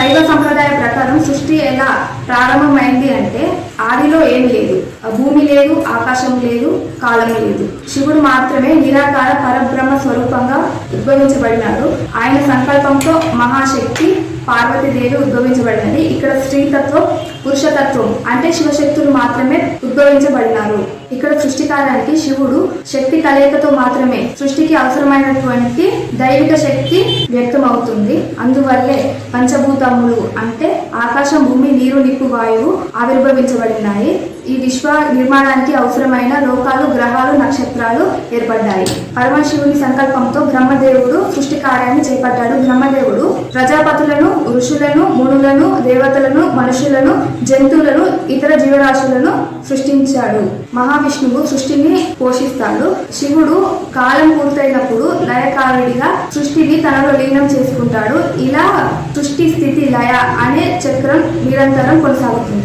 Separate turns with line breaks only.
శైవ సంప్రదాయ ప్రకారం సృష్టి ఎలా ప్రారంభమైంది అంటే ఆదిలో ఏమి లేదు, భూమి లేదు, ఆకాశం లేదు, కాలం లేదు. శివుడు మాత్రమే నిరాకార పరబ్రహ్మ స్వరూపంగా ఉద్భవించబడినాడు. ఆయన సంకల్పంతో మహాశక్తి పార్వతీదేవి ఉద్భవించబడినది. ఇక్కడ స్త్రీతత్వం, పురుషతత్వం అంటే శివశక్తులు మాత్రమే ఉద్భవించబడినారు. ఇక్కడ సృష్టికారానికి శివుడు శక్తి కలయికతో మాత్రమే సృష్టికి అవసరమైనటువంటి దైవిక శక్తి వ్యక్తమవుతుంది. అందువల్లే పంచభూతములు అంటే ఆకాశం, భూమి, నీరు, నిప్పు, వాయువు ఆవిర్భవించబడినాయి. ఈ విశ్వ నిర్మాణానికి అవసరమైన లోకాలు, గ్రహాలు, నక్షత్రాలు ఏర్పడ్డాయి. పరమశివుని సంకల్పంతో బ్రహ్మదేవుడు సృష్టి కార్యాన్ని చేపట్టాడు. బ్రహ్మదేవుడు ప్రజాపతులను, ఋషులను, మునులను, దేవతలను, మనుషులను, జంతువులను, ఇతర జీవరాశులను సృష్టించాడు. మహావిష్ణువు సృష్టిని పోషిస్తాడు. శివుడు కాలం పూర్తయినప్పుడు లయకారుడిగా సృష్టిని తనలో లీనం చేసుకుంటాడు. ఇలా సృష్టి, స్థితి, లయ అనే చక్రం నిరంతరం కొనసాగుతుంది.